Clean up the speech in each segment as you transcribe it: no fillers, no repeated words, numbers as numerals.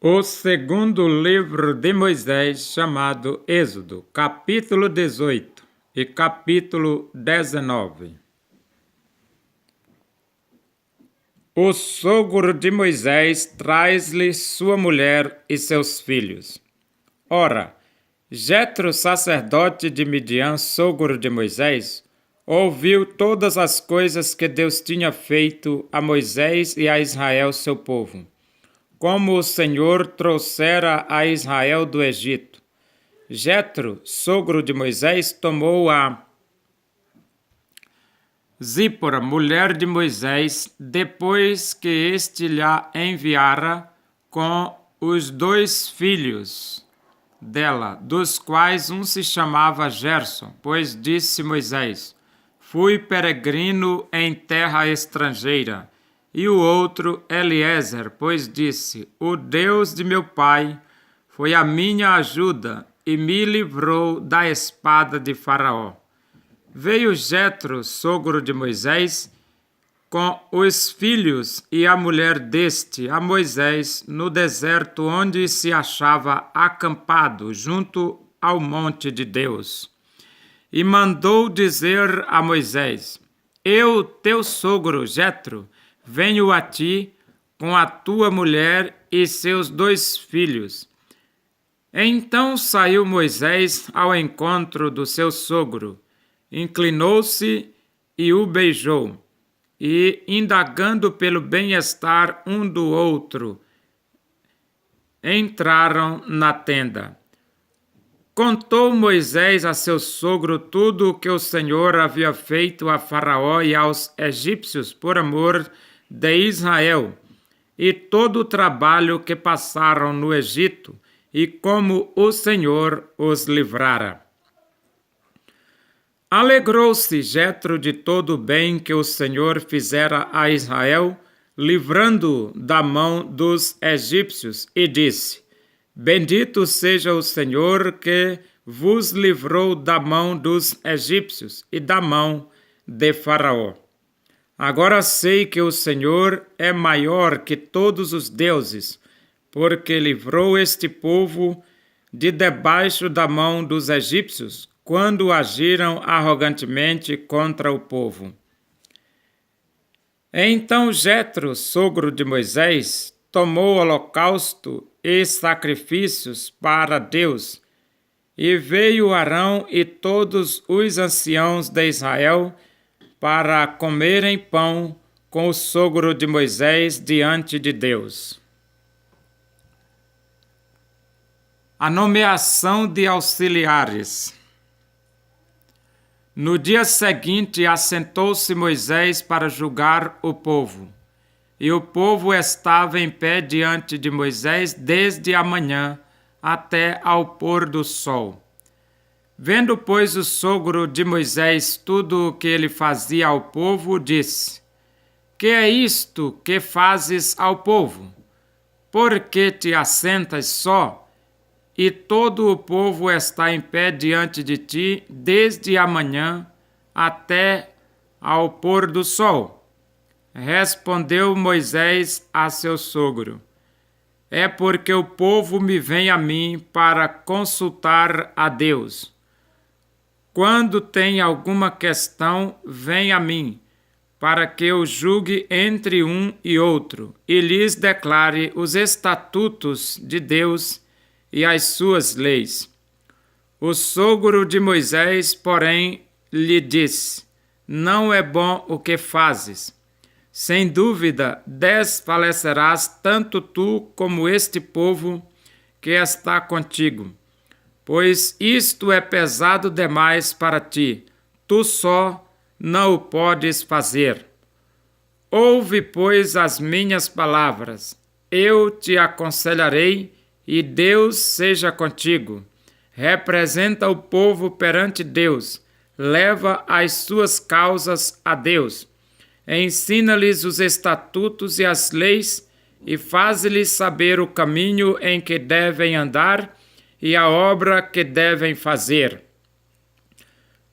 O segundo livro de Moisés, chamado Êxodo, capítulo 18 e capítulo 19. O sogro de Moisés traz-lhe sua mulher e seus filhos. Ora, Jetro, sacerdote de Midian, sogro de Moisés, ouviu todas as coisas que Deus tinha feito a Moisés e a Israel, seu povo, como o Senhor trouxera a Israel do Egito. Jetro, sogro de Moisés, tomou a Zípora, mulher de Moisés, depois que este lhe enviara com os 2 filhos dela, dos quais um se chamava Gerson, pois disse Moisés: fui peregrino em terra estrangeira. E o outro, Eliezer, pois disse: o Deus de meu pai foi a minha ajuda e me livrou da espada de Faraó. Veio Jetro, sogro de Moisés, com os filhos e a mulher deste a Moisés no deserto onde se achava acampado junto ao monte de Deus. E mandou dizer a Moisés: eu, teu sogro Jetro, venho a ti com a tua mulher e seus 2 filhos. Então saiu Moisés ao encontro do seu sogro, inclinou-se e o beijou, e, indagando pelo bem-estar um do outro, entraram na tenda. Contou Moisés a seu sogro tudo o que o Senhor havia feito a Faraó e aos egípcios por amor de Israel, e todo o trabalho que passaram no Egito, e como o Senhor os livrara. Alegrou-se Jetro de todo o bem que o Senhor fizera a Israel, livrando-o da mão dos egípcios, e disse: bendito seja o Senhor que vos livrou da mão dos egípcios e da mão de Faraó. Agora sei que o Senhor é maior que todos os deuses, porque livrou este povo de debaixo da mão dos egípcios, quando agiram arrogantemente contra o povo. Então Jetro, sogro de Moisés, tomou holocausto e sacrifícios para Deus, e veio Arão e todos os anciãos de Israel para comerem pão com o sogro de Moisés diante de Deus. A nomeação de auxiliares. No dia seguinte, assentou-se Moisés para julgar o povo. E o povo estava em pé diante de Moisés desde a manhã até ao pôr do sol. Vendo, pois, o sogro de Moisés tudo o que ele fazia ao povo, disse: que é isto que fazes ao povo? Por que te assentas só? E todo o povo está em pé diante de ti, desde a manhã até ao pôr do sol. Respondeu Moisés a seu sogro: é porque o povo me vem a mim para consultar a Deus. Quando tem alguma questão, vem a mim, para que eu julgue entre um e outro, e lhes declare os estatutos de Deus e as suas leis. O sogro de Moisés, porém, lhe disse: não é bom o que fazes. Sem dúvida, desfalecerás tanto tu como este povo que está contigo, pois isto é pesado demais para ti, tu só não o podes fazer. Ouve, pois, as minhas palavras, eu te aconselharei, e Deus seja contigo. Representa o povo perante Deus, leva as suas causas a Deus, ensina-lhes os estatutos e as leis, e faz-lhes saber o caminho em que devem andar e a obra que devem fazer.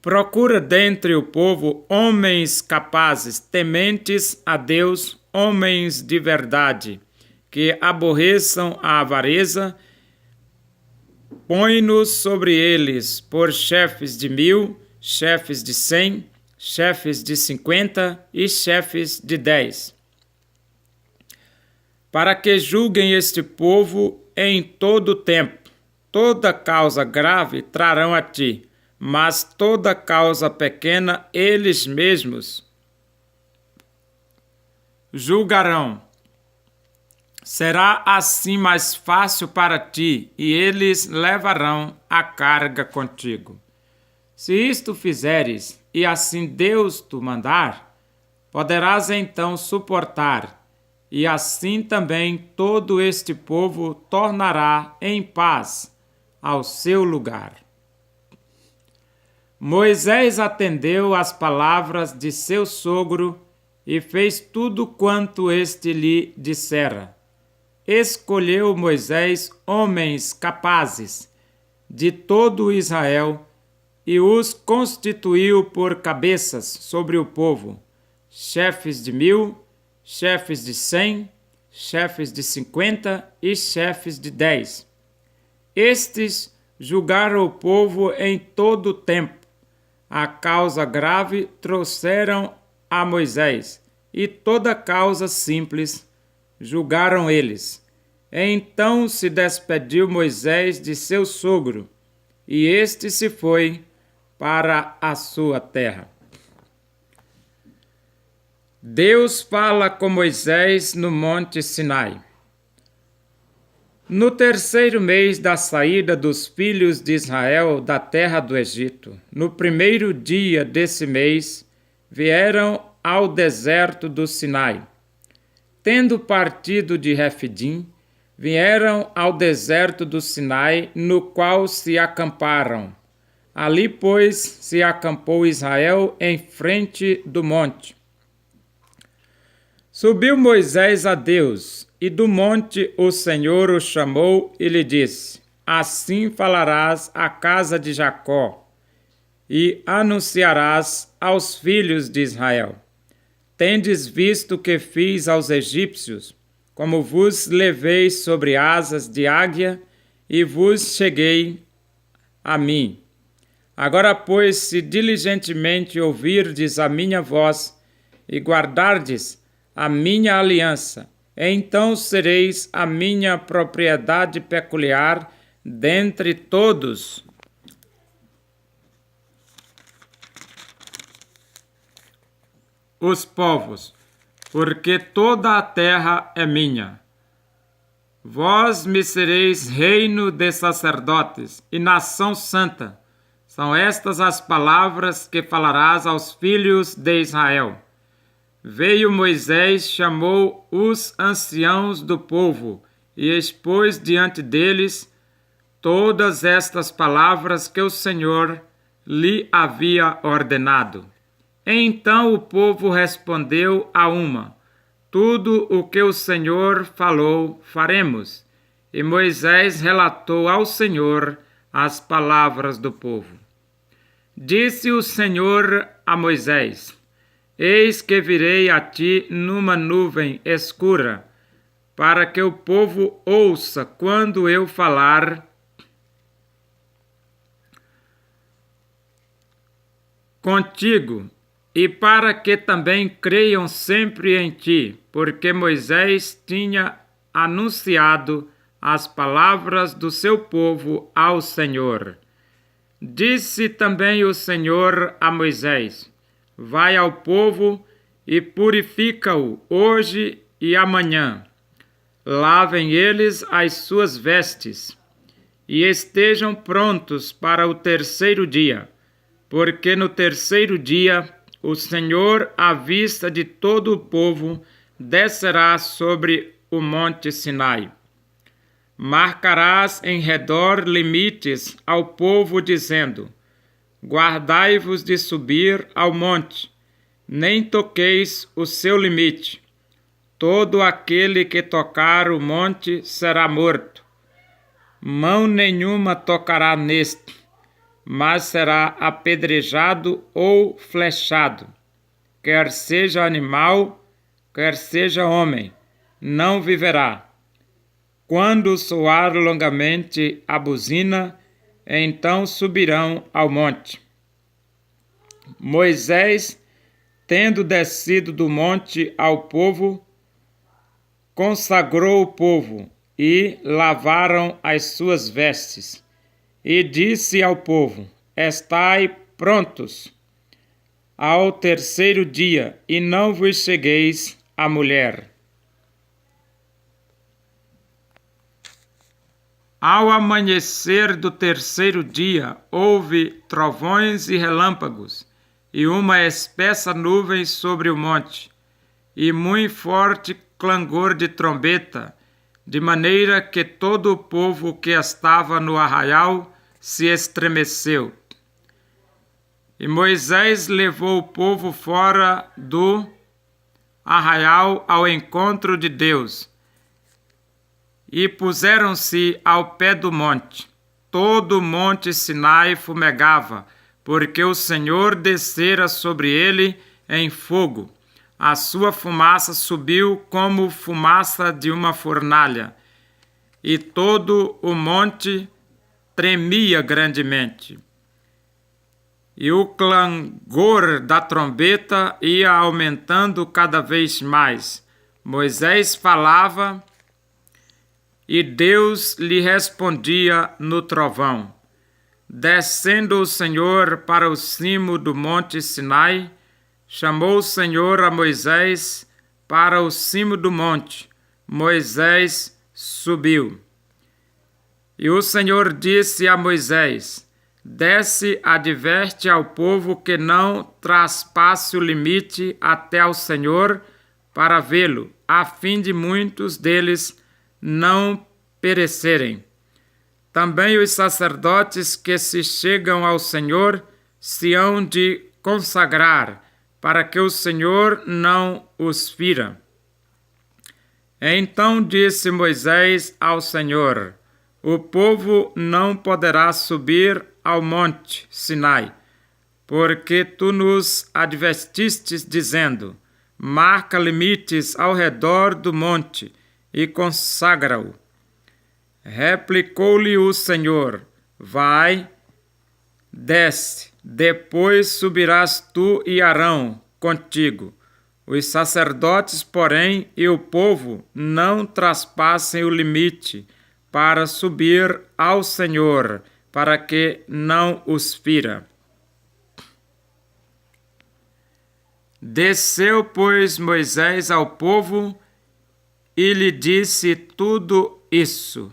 Procura dentre o povo homens capazes, tementes a Deus, homens de verdade, que aborreçam a avareza, põe-nos sobre eles por chefes de 1000, chefes de 100, chefes de 50 e chefes de 10. Para que julguem este povo em todo o tempo. Toda causa grave trarão a ti, mas toda causa pequena eles mesmos julgarão. Será assim mais fácil para ti, e eles levarão a carga contigo. Se isto fizeres, e assim Deus te mandar, poderás então suportar, e assim também todo este povo tornará em paz ao seu lugar. Moisés atendeu às palavras de seu sogro e fez tudo quanto este lhe dissera. Escolheu Moisés homens capazes de todo Israel e os constituiu por cabeças sobre o povo, chefes de 1000, chefes de 100, chefes de 50 e chefes de 10. Estes julgaram o povo em todo o tempo. A causa grave trouxeram a Moisés, e toda causa simples julgaram eles. Então se despediu Moisés de seu sogro, e este se foi para a sua terra. Deus fala com Moisés no Monte Sinai. No terceiro mês da saída dos filhos de Israel da terra do Egito, no primeiro dia desse mês, vieram ao deserto do Sinai. Tendo partido de Refidim, vieram ao deserto do Sinai, no qual se acamparam. Ali, pois, se acampou Israel em frente do monte. Subiu Moisés a Deus, e do monte o Senhor o chamou e lhe disse: Assim falarás à casa de Jacó, e anunciarás aos filhos de Israel: Tendes visto o que fiz aos egípcios, como vos levei sobre asas de águia, e vos cheguei a mim. Agora, pois, se diligentemente ouvirdes a minha voz, e guardardes a minha aliança, então sereis a minha propriedade peculiar dentre todos os povos, porque toda a terra é minha. Vós me sereis reino de sacerdotes e nação santa. São estas as palavras que falarás aos filhos de Israel. Veio Moisés, chamou os anciãos do povo e expôs diante deles todas estas palavras que o Senhor lhe havia ordenado. Então o povo respondeu a uma: Tudo o que o Senhor falou, faremos. E Moisés relatou ao Senhor as palavras do povo. Disse o Senhor a Moisés: Eis que virei a ti numa nuvem escura, para que o povo ouça quando eu falar contigo, e para que também creiam sempre em ti, porque Moisés tinha anunciado as palavras do seu povo ao Senhor. Disse também o Senhor a Moisés: Vai ao povo e purifica-o hoje e amanhã. Lavem eles as suas vestes e estejam prontos para o terceiro dia, porque no terceiro dia o Senhor, à vista de todo o povo, descerá sobre o monte Sinai. Marcarás em redor limites ao povo, dizendo: Guardai-vos de subir ao monte, nem toqueis o seu limite. Todo aquele que tocar o monte será morto. Mão nenhuma tocará neste, mas será apedrejado ou flechado. Quer seja animal, quer seja homem, não viverá. quando soar longamente a buzina, então subirão ao monte. Moisés, tendo descido do monte ao povo, consagrou o povo e lavaram as suas vestes. E disse ao povo: Estai prontos ao terceiro dia, e não vos chegueis à mulher. Ao amanhecer do terceiro dia, houve trovões e relâmpagos, e uma espessa nuvem sobre o monte, e muito forte clangor de trombeta, de maneira que todo o povo que estava no arraial se estremeceu. E Moisés levou o povo fora do arraial ao encontro de Deus, e puseram-se ao pé do monte. Todo o monte Sinai fumegava, porque o Senhor descera sobre ele em fogo. A sua fumaça subiu como fumaça de uma fornalha, e todo o monte tremia grandemente. E o clangor da trombeta ia aumentando cada vez mais. Moisés falava e Deus lhe respondia no trovão. Descendo o Senhor para o cimo do monte Sinai, chamou o Senhor a Moisés para o cimo do monte. Moisés subiu. E o Senhor disse a Moisés: Desce, adverte ao povo que não traspasse o limite até ao Senhor para vê-lo, a fim de muitos deles não perecerem. Também os sacerdotes que se chegam ao Senhor se hão de consagrar, para que o Senhor não os fira. Então disse Moisés ao Senhor: O povo não poderá subir ao monte Sinai, porque tu nos advertistes, dizendo: Marca limites ao redor do monte e consagra-o. Replicou-lhe o Senhor: Vai, desce, depois subirás tu e Arão contigo. Os sacerdotes, porém, e o povo não traspassem o limite para subir ao Senhor, para que não os fira. Desceu, pois, Moisés ao povo e lhe disse tudo isso.